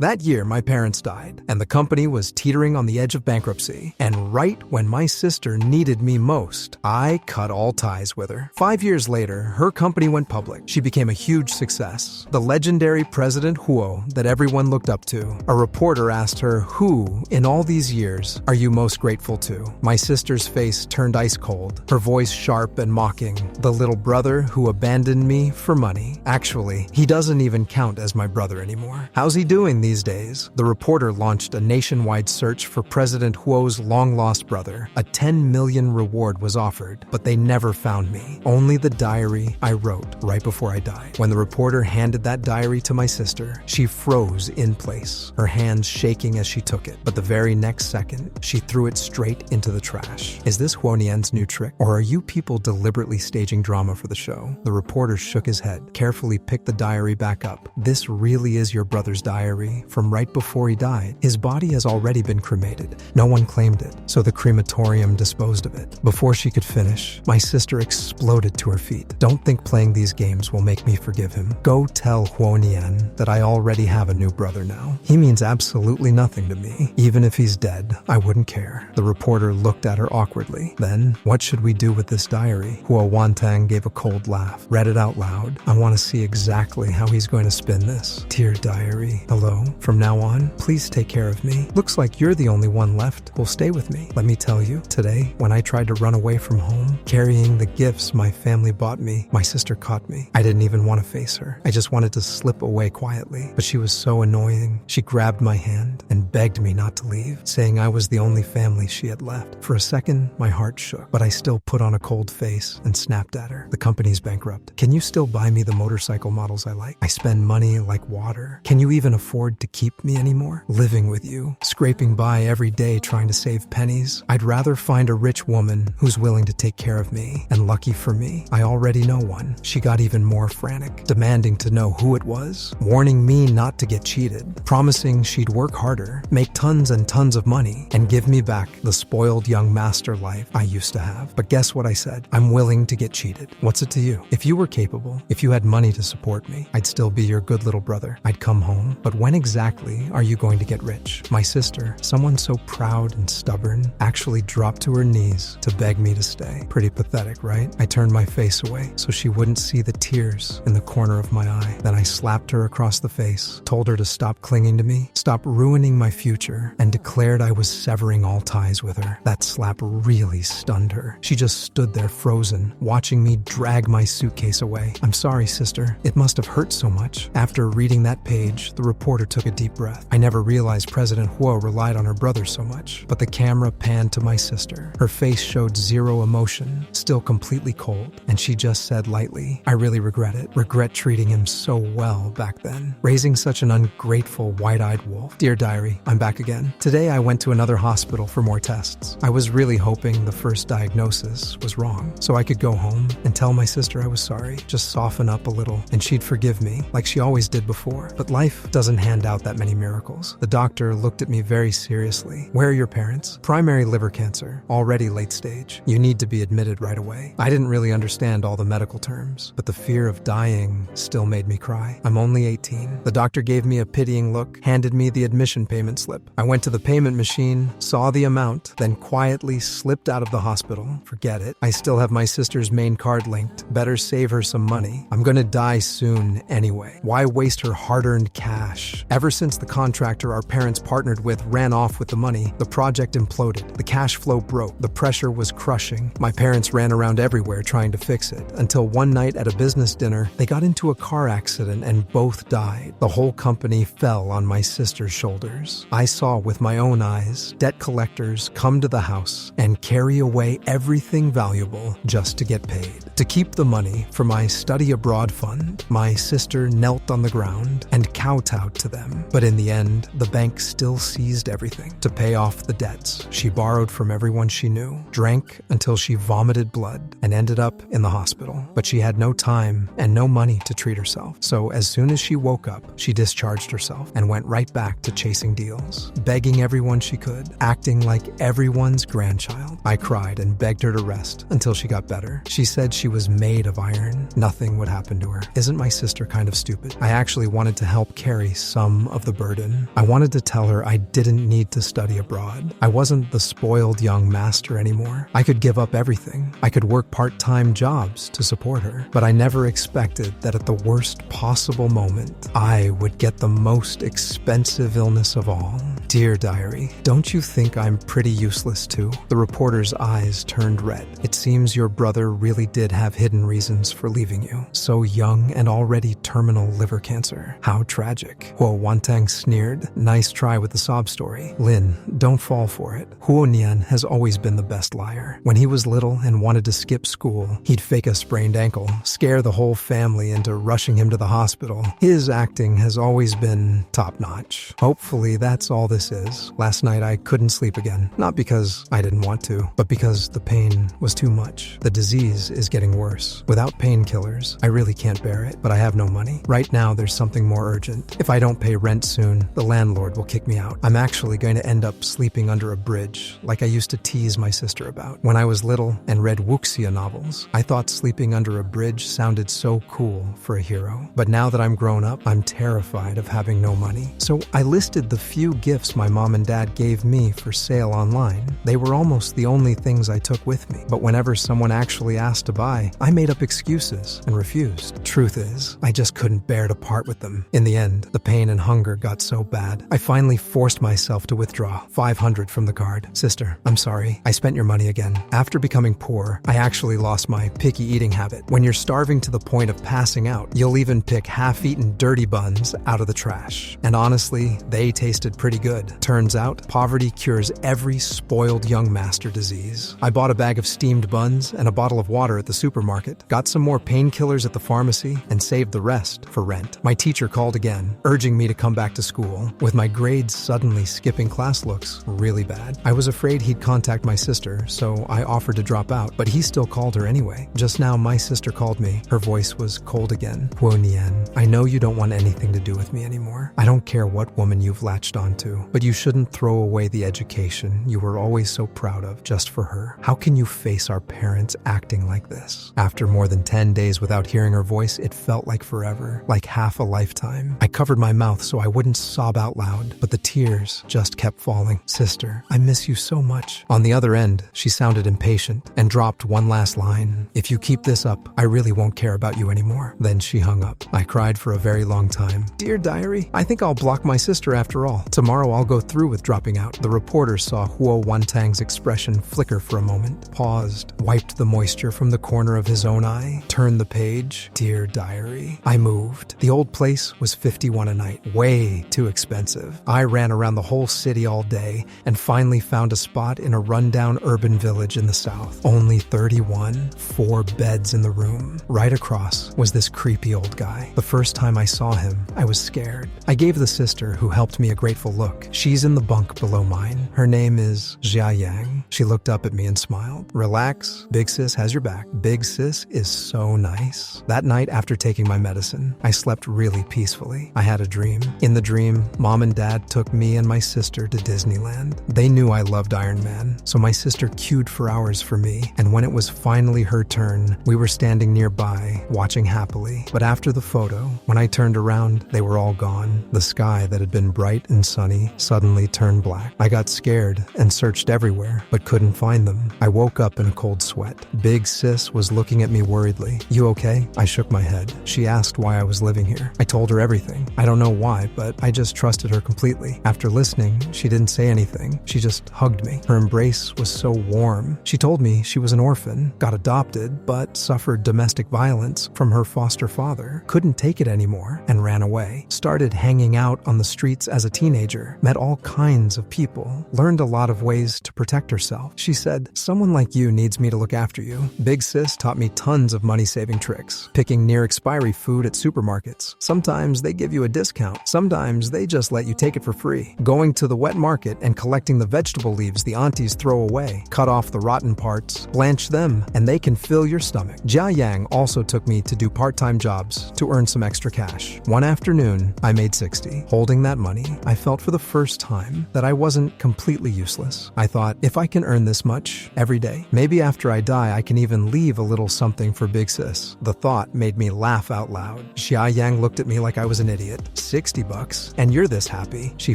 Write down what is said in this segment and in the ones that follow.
That year, my parents died, and the company was teetering on the edge of bankruptcy. And right when my sister needed me most, I cut all ties with her. 5 years later, her company went public. She became a huge success. The legendary President Huo that everyone looked up to. A reporter asked her, "Who, in all these years, are you most grateful to?" My sister's face turned ice cold, her voice sharp and mocking. "The little brother who abandoned me for money. Actually, he doesn't even count as my brother anymore. How's he doing these days?" The reporter launched a nationwide search for President Huo's long-lost brother. A 10 million reward was offered, but they never found me. Only the diary I wrote right before I died. When the reporter handed that diary to my sister, she froze in place, her hands shaking as she took it. But the very next second, she threw it straight into the trash. "Is this Huo Nian's new trick? Or are you people deliberately staging drama for the show?" The reporter shook his head, carefully picked the diary back up. "This really is your brother's diary from right before he died. His body has already been cremated. No one claimed it, so the crematorium disposed of it." Before she could finish, my sister exploded to her feet. "Don't think playing these games will make me forgive him. Go tell Huo Nian that I already have a new brother now. He means absolutely nothing to me. Even if he's dead, I wouldn't care." The reporter looked at her awkwardly. "Then, what should we do with this diary?" Huo Wantang gave a cold laugh, read it out loud. "I want to see exactly how he's going to spin this. Dear diary, hello. From now on, please take care of me. Looks like you're the only one left who'll stay with me. Let me tell you, today, when I tried to run away from home, carrying the gifts my family bought me, my sister caught me. I didn't even want to face her. I just wanted to slip away quietly. But she was so annoying. She grabbed my hand and begged me not to leave, saying I was the only family she had left. For a second, my heart shook, but I still put on a cold face and snapped at her. The company's bankrupt. Can you still buy me the motorcycle models I like? I spend money like water. Can you even afford to keep me anymore? Living with you, scraping by every day trying to save pennies. I'd rather find a rich woman who's willing to take care of me. And lucky for me, I already know one. She got even more frantic, demanding to know who it was, warning me not to get cheated, promising she'd work harder, make tons and tons of money, and give me back the spoiled young master life I used to have. But guess what I said? I'm willing to get cheated. What's it to you? If you were capable, if you had money to support me, I'd still be your good little brother. I'd come home. But when exactly are you going to get rich? My sister, someone so proud and stubborn, actually dropped to her knees to beg me to stay. Pretty pathetic, right? I turned my face away so she wouldn't see the tears in the corner of my eye. Then I slapped her across the face, told her to stop clinging to me, stop ruining my future, and declared I was severing all ties with her. That slap really stunned her. She just stood there frozen, watching me drag my suitcase away. "I'm sorry, sister. It must have hurt so much." After reading that page, the reporter took a deep breath. I never realized President Huo relied on her brother so much. But the camera panned to my sister. Her face showed zero emotion, still completely cold, and she just said lightly, "I really regret it. Regret treating him so well back then. Raising such an ungrateful, white-eyed wolf." Dear diary, I'm back again. Today I went to another hospital for more tests. I was really hoping the first diagnosis was wrong, so I could go home and tell my sister I was sorry, just soften up a little, and she'd forgive me, like she always did before. But life doesn't hand out that many miracles. The doctor looked at me very seriously. "Where are your parents?" "Primary liver cancer, already late stage. You need to be admitted right away." I didn't really understand all the medical terms, but the fear of dying still made me cry. "I'm only 18. The doctor gave me a pitying look, handed me the admission payment slip. I went to the payment machine, saw the amount, then quietly slipped out of the hospital. Forget it. I still have my sister's main card linked. Better save her some money. I'm gonna die soon anyway. Why waste her hard-earned cash? Ever since the contractor our parents partnered with ran off with the money, the project imploded. The cash flow broke. The pressure was crushing. My parents ran around everywhere trying to fix it, until one night at a business dinner, they got into a car accident and both died. The whole company fell on my sister's shoulders. I saw with my own eyes debt collectors come to the house and carry away everything valuable just to get paid. To keep the money for my study abroad fund, my sister knelt on the ground and kowtowed to them. But in the end, the bank still seized everything. To pay off the debts, she borrowed from everyone she knew, drank until she vomited blood, and ended up in the hospital. But she had no time and no money to treat herself. So as soon as she woke up, she discharged herself and went right back to chasing deals, begging everyone she could, acting like everyone's grandchild. I cried and begged her to rest until she got better. She said she was made of iron. Nothing would happen to her. Isn't my sister kind of stupid? I actually wanted to help carry some some of the burden. I wanted to tell her I didn't need to study abroad. I wasn't the spoiled young master anymore. I could give up everything. I could work part-time jobs to support her. But I never expected that at the worst possible moment, I would get the most expensive illness of all. Dear diary, don't you think I'm pretty useless too? The reporter's eyes turned red. It seems your brother really did have hidden reasons for leaving you. So young and already terminal liver cancer. How tragic. Huo Wantang sneered. Nice try with the sob story. Lin, don't fall for it. Huo Nian has always been the best liar. When he was little and wanted to skip school, he'd fake a sprained ankle, scare the whole family into rushing him to the hospital. His acting has always been top-notch. Hopefully that's all this is. Last night I couldn't sleep again. Not because I didn't want to, but because the pain was too much. The disease is getting worse. Without painkillers, I really can't bear it, but I have no money. Right now there's something more urgent. If I don't pay rent soon, the landlord will kick me out. I'm actually going to end up sleeping under a bridge, like I used to tease my sister about. When I was little and read wuxia novels, I thought sleeping under a bridge sounded so cool for a hero. But now that I'm grown up, I'm terrified of having no money. So I listed the few gifts my mom and dad gave me for sale online. They were almost the only things I took with me. But whenever someone actually asked to buy, I made up excuses and refused. Truth is, I just couldn't bear to part with them. In the end, the pain and hunger got so bad, I finally forced myself to withdraw $500 from the card. Sister, I'm sorry. I spent your money again. After becoming poor, I actually lost my picky eating habit. When you're starving to the point of passing out, you'll even pick half-eaten dirty buns out of the trash. And honestly, they tasted pretty good. Turns out, poverty cures every spoiled young master disease. I bought a bag of steamed buns and a bottle of water at the supermarket, got some more painkillers at the pharmacy, and saved the rest for rent. My teacher called again, urging me to come back to school. With my grades suddenly skipping class looks really bad. I was afraid he'd contact my sister, so I offered to drop out, but he still called her anyway. Just now, my sister called me. Her voice was cold again. Huo Nian, I know you don't want anything to do with me anymore. I don't care what woman you've latched onto, but you shouldn't throw away the education you were always so proud of just for her. How can you face our parents acting like this? After more than 10 days without hearing her voice, it felt like forever, like half a lifetime. I covered my mouth so I wouldn't sob out loud, but the tears just kept falling. Sister, I miss you so much. On the other end, she sounded impatient and dropped one last line. If you keep this up, I really won't care about you anymore. Then she hung up. I cried for a very long time. Dear diary, I think I'll block my sister after all. Tomorrow I'll go through with dropping out. The reporter saw Huo Wantang's expression flicker for a moment, paused, wiped the moisture from the corner of his own eye, turned the page. Dear diary. I moved. The old place was $51 a night, way too expensive. I ran around the whole city all day and finally found a spot in a rundown urban village in the south. Only 31, 4 beds in the room. Right across was this creepy old guy. The first time I saw him, I was scared. I gave the sister who helped me a grateful look. She's in the bunk below mine. Her name is Jia Yang. She looked up at me and smiled. Relax, Big Sis has your back. Big Sis is so nice. That night after taking my medicine, I slept really peacefully. I had a dream. In the dream, Mom and Dad took me and my sister to Disneyland. They knew I loved Iron Man, so my sister queued for hours for me, and when it was finally her turn, we were standing nearby, watching happily. But after the photo, when I turned around, they were all gone. The sky that had been bright and sunny suddenly turned black. I got scared and searched everywhere, but couldn't find them. I woke up in a cold sweat. Big Sis was looking at me worriedly. You okay? I shook my head. She asked why I was living here. I told her everything. I don't know why, but I just trusted her completely. After listening, she didn't say anything. She just hugged me. Her embrace was so warm. She told me she was an orphan, got adopted, but suffered domestic violence from her foster father, couldn't take it anymore, and ran away. Started hanging out on the streets as a teenager, met all kinds of people, learned a lot of ways to protect herself. She said, someone like you needs me to look after you. Big Sis taught me tons of money-saving tricks, picking near-expiry food at supermarkets. Sometimes they give you a discount. Sometimes they just let you take it for free. Going to the wet market and collecting the vegetable leaves the aunties throw away. Cut off the rotten parts, blanch them, and they can fill your stomach. Jia Yang also took me to do part-time jobs to earn some extra cash. One afternoon, I made $60. Holding that money, I felt for the first time that I wasn't completely useless. I thought, if I can earn this much every day, maybe after I die I can even leave a little something for Big Sis. The thought made me laugh out loud. Xia Yang looked at me like I was an idiot. $60, and you're this happy? She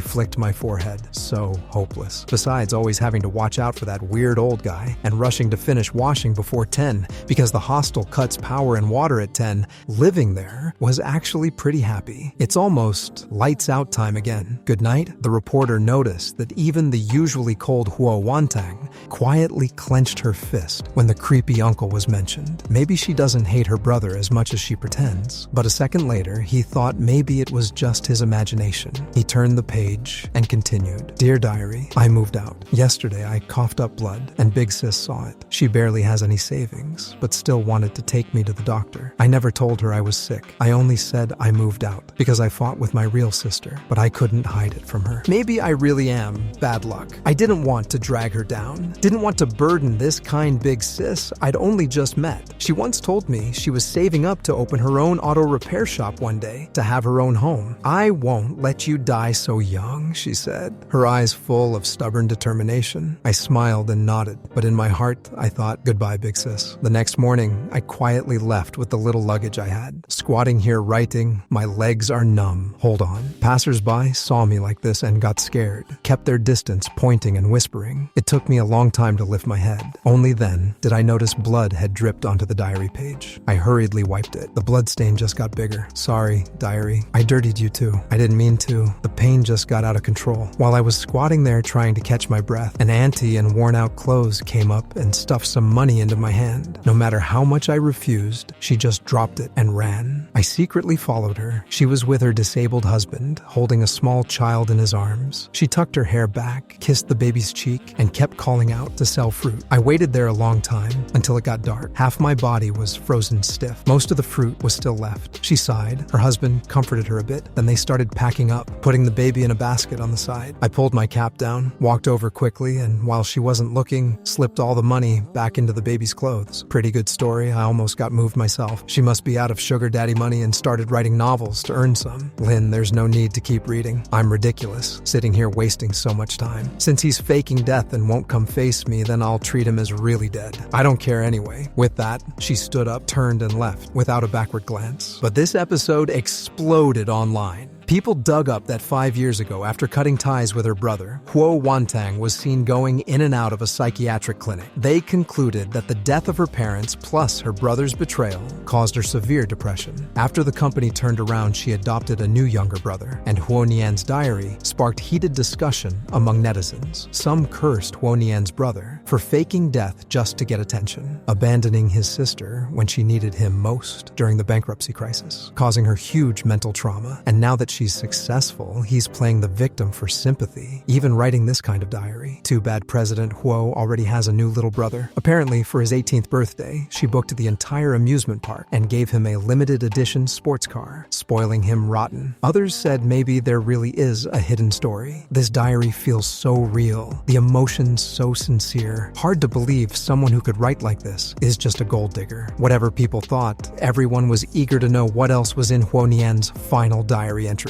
flicked my forehead. So hopeless. Besides always having to watch out for that weird old guy and rushing to finish washing before 10 because the hostel cuts power and water at 10, living there was actually pretty happy. It's almost lights out time again. Good night. The reporter noticed that even the usually cold Huo Wantang quietly clenched her fist when the creepy uncle was mentioned. Maybe she doesn't hate her brother as much as she pretends. But a second later, he thought maybe it was just his imagination. He turned the page and continued. Dear Diary, I moved out. Yesterday I coughed up blood and Big Sis saw it. She barely has any savings, but still wanted to take me to the doctor. I never told her I was sick. I only said I moved out because I fought with my real sister, but I couldn't hide it from her. Maybe I really am bad luck. I didn't want to drag her down. Didn't want to burden this kind Big Sis I'd only just met. She once told me she was saving up to open her own auto repair shop one day to have her own home. I won't let you die so young, she said, her eyes full of stubborn determination. I smiled and nodded, but in my heart I thought, goodbye, Big Sis. The next morning, I quietly left with the little luggage I had. Squatting here writing, my legs are numb. Hold on. Passers-by saw me like this and got scared, kept their distance, pointing and whispering. It took me a long time to lift my head. Only then did I notice blood had dripped onto the diary page. I hurriedly wiped it. The bloodstain just got bigger. Sorry, diary. I dirtied you too. I didn't mean to. The pain just got out of control. While I was squatting there trying to catch my breath, an auntie in worn-out clothes came up and stuffed some money into my hand. No matter how much I refused, she just dropped it and ran. I secretly followed her. She was with her disabled husband, holding a small child in his arms. She tucked her hair back, kissed the baby's cheek, and kept calling out to sell fruit. I waited there a long time until it got dark. Half my body was frozen stiff. Most of the fruit was still left. She sighed. Her husband comforted her a bit. Then they started packing up, putting the baby in a basket on the side. I pulled my cap down, walked over quickly, and while she wasn't looking, slipped all the money back into the baby's clothes. Pretty good story. I almost got moved myself. She must be out of sugar daddy money and started writing novels to earn some. Lynn, there's no need to keep reading. I'm ridiculous, sitting here wasting so much time. Since he's faking death and won't come face me, then I'll treat him as really dead. I don't care anyway. With that, she stood up, turned, and left without a backward glance. But this episode exploded online. People dug up that 5 years ago, after cutting ties with her brother, Huo Wantang was seen going in and out of a psychiatric clinic. They concluded that the death of her parents plus her brother's betrayal caused her severe depression. After the company turned around, she adopted a new younger brother, and Huo Nian's diary sparked heated discussion among netizens. Some cursed Huo Nian's brother for faking death just to get attention, abandoning his sister when she needed him most during the bankruptcy crisis, causing her huge mental trauma. And now that she's successful, he's playing the victim for sympathy, even writing this kind of diary. Too bad President Huo already has a new little brother. Apparently, for his 18th birthday, she booked the entire amusement park and gave him a limited edition sports car, spoiling him rotten. Others said maybe there really is a hidden story. This diary feels so real, the emotions so sincere. Hard to believe someone who could write like this is just a gold digger. Whatever people thought, everyone was eager to know what else was in Huo Nian's final diary entry.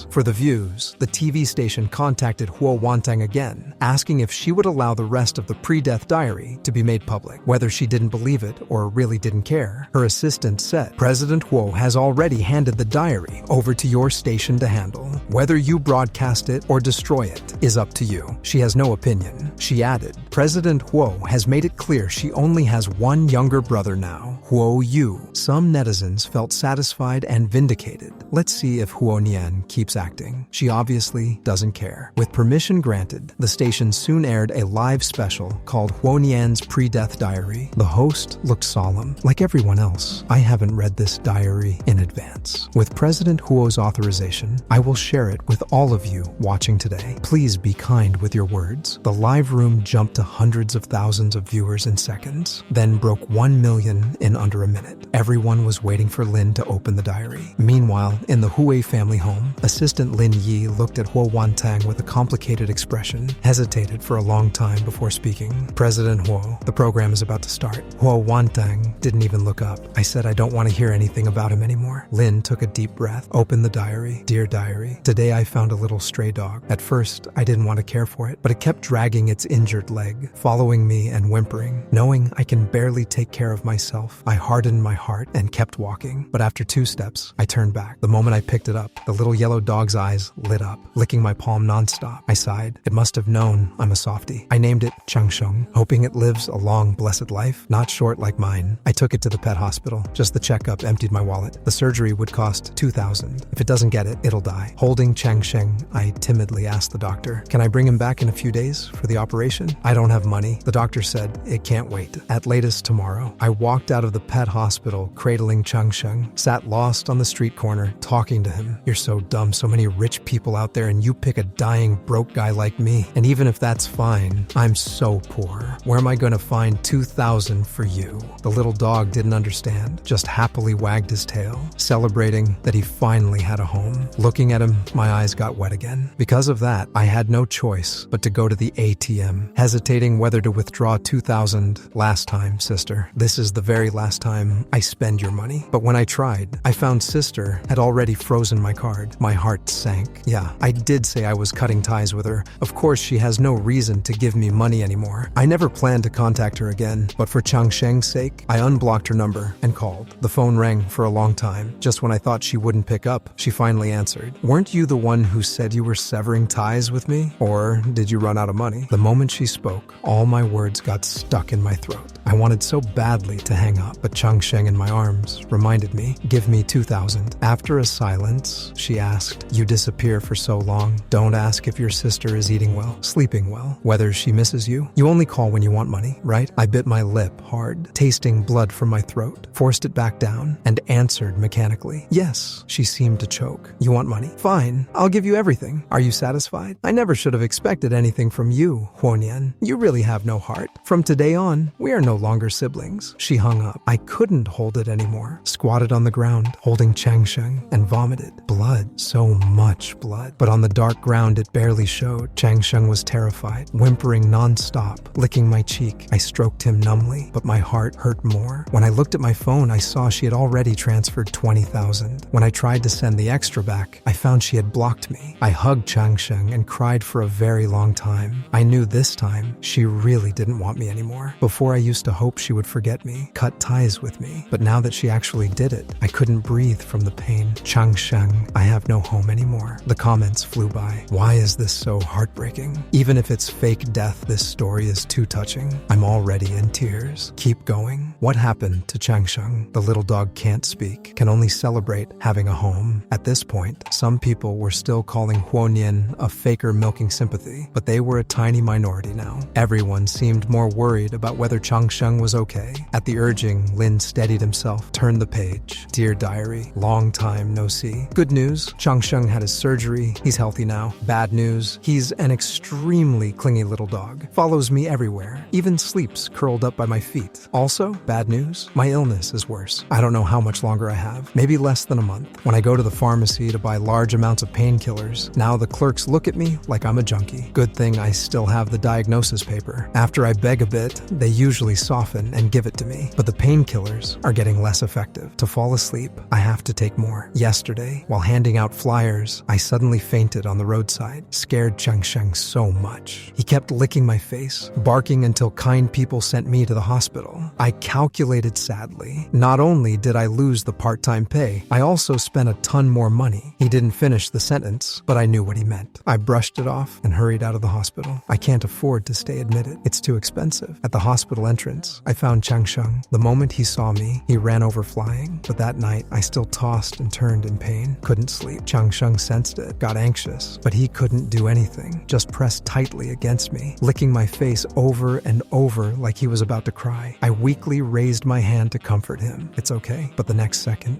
For the views, the TV station contacted Huo Wantang again, asking if she would allow the rest of the pre-death diary to be made public. Whether she didn't believe it or really didn't care, her assistant said, President Huo has already handed the diary over to your station to handle. Whether you broadcast it or destroy it is up to you. She has no opinion. She added, President Huo has made it clear she only has one younger brother now, Huo Yu. Some netizens felt satisfied and vindicated. Let's see if Huo Nian keeps acting. She obviously doesn't care. With permission granted, the station soon aired a live special called Huo Nian's Pre-Death Diary. The host looked solemn. Like everyone else, I haven't read this diary in advance. With President Huo's authorization, I will share it with all of you watching today. Please be kind with your words. The live room jumped to hundreds of thousands of viewers in seconds, then broke 1 million in under a minute. Everyone was waiting for Lin to open the diary. Meanwhile, in the Hui family home, assistant Lin Yi looked at Huo Wantang with a complicated expression, hesitated for a long time before speaking. President Huo, the program is about to start. Huo Wantang didn't even look up. I said I don't want to hear anything about him anymore. Lin took a deep breath, opened the diary. Dear diary, today I found a little stray dog. At first, I didn't want to care for it, but it kept dragging its injured leg, following me and whimpering. Knowing I can barely take care of myself, I hardened my heart and kept walking. But after 2 steps, I turned back. The moment I picked it up, the little yellow dog's eyes lit up, licking my palm nonstop. I sighed. It must have known I'm a softie. I named it Changsheng, hoping it lives a long, blessed life, not short like mine. I took it to the pet hospital. Just the checkup emptied my wallet. The surgery would cost 2,000. If it doesn't get it, it'll die. Holding Changsheng, I timidly asked the doctor, can I bring him back in a few days for the operation? I don't have money. The doctor said it can't wait. At latest tomorrow. I walked out of the pet hospital, cradling Changsheng, sat lost on the street corner, talking to him. You're so dumb, so many rich people out there, and you pick a dying, broke guy like me. And even if that's fine, I'm so poor. Where am I going to find 2,000 for you? The little dog didn't understand, just happily wagged his tail, celebrating that he finally had a home. Looking at him, my eyes got wet again. Because of that, I had no choice but to go to the ATM, hesitating whether to withdraw 2,000. Last time, sister. This is the very last time I spend your money. But when I tried, I found sister had already frozen my card. My heart sank. Yeah, I did say I was cutting ties with her. Of course, she has no reason to give me money anymore. I never planned to contact her again, but for Changsheng's sake, I unblocked her number and called. The phone rang for a long time. Just when I thought she wouldn't pick up, she finally answered. Weren't you the one who said you were severing ties with me? Or did you run out of money? The moment she spoke, all my words got stuck in my throat. I wanted so badly to hang up, but Changsheng in my arms reminded me, give me 2,000. After a silence, she asked, you disappear for so long. Don't ask if your sister is eating well, sleeping well, whether she misses you. You only call when you want money, right? I bit my lip hard, tasting blood from my throat, forced it back down, and answered mechanically. Yes, she seemed to choke. You want money? Fine, I'll give you everything. Are you satisfied? I never should have expected anything from you, Huonian. You really have no heart. From today on, we are no longer siblings. She hung up. I couldn't hold it anymore. Squatted on the ground, holding Changsheng, and vomited. Blood. So much blood. But on the dark ground, it barely showed. Changsheng was terrified, whimpering nonstop, licking my cheek. I stroked him numbly, but my heart hurt more. When I looked at my phone, I saw she had already transferred 20,000. When I tried to send the extra back, I found she had blocked me. I hugged Changsheng and cried for a very long time. I knew this time she really didn't want me anymore. Before, I used to hope she would forget me, cut ties with me. But now that she actually did it, I couldn't breathe from the pain. Changsheng, I have no home anymore. The comments flew by. Why is this so heartbreaking? Even if it's fake death, this story is too touching. I'm already in tears. Keep going. What happened to Changsheng? The little dog can't speak, can only celebrate having a home. At this point, some people were still calling Huonian a faker milking sympathy, but they were a tiny minority now. Everyone seemed more worried about whether Changsheng was okay. At the urging, Lin steadied himself, turned the page. Dear diary, long time no see. Good news, Changsheng had his surgery. He's healthy now. Bad news, he's an extremely clingy little dog. Follows me everywhere, even sleeps curled up by my feet. Also, bad news, my illness is worse. I don't know how much longer I have, maybe less than a month. When I go to the pharmacy to buy large amounts of painkillers, now the clerks look at me like I'm a junkie. Good thing I still have the diagnosis paper. After I beg a bit, they usually soften and give it to me. But the painkillers are getting less effective. To fall asleep, I have to take more. Yesterday, while handing out flyers, I suddenly fainted on the roadside, scared Changsheng so much. He kept licking my face, barking until kind people sent me to the hospital. I calculated sadly. Not only did I lose the part-time pay, I also spent a ton more money. He didn't finish the sentence, but I knew what he meant. I brushed it off and hurried out of the hospital. I can't afford to stay admitted. It's too expensive. At the hospital entrance, I found Changsheng. The moment he saw me, he ran over flying. But that night, I still tossed and turned in pain. Couldn't sleep. Changsheng sensed it, got anxious, but he couldn't do anything. Just pressed tightly against me, licking my face over and over like he was about to cry. I weakly raised my hand to comfort him. It's okay. But the next second,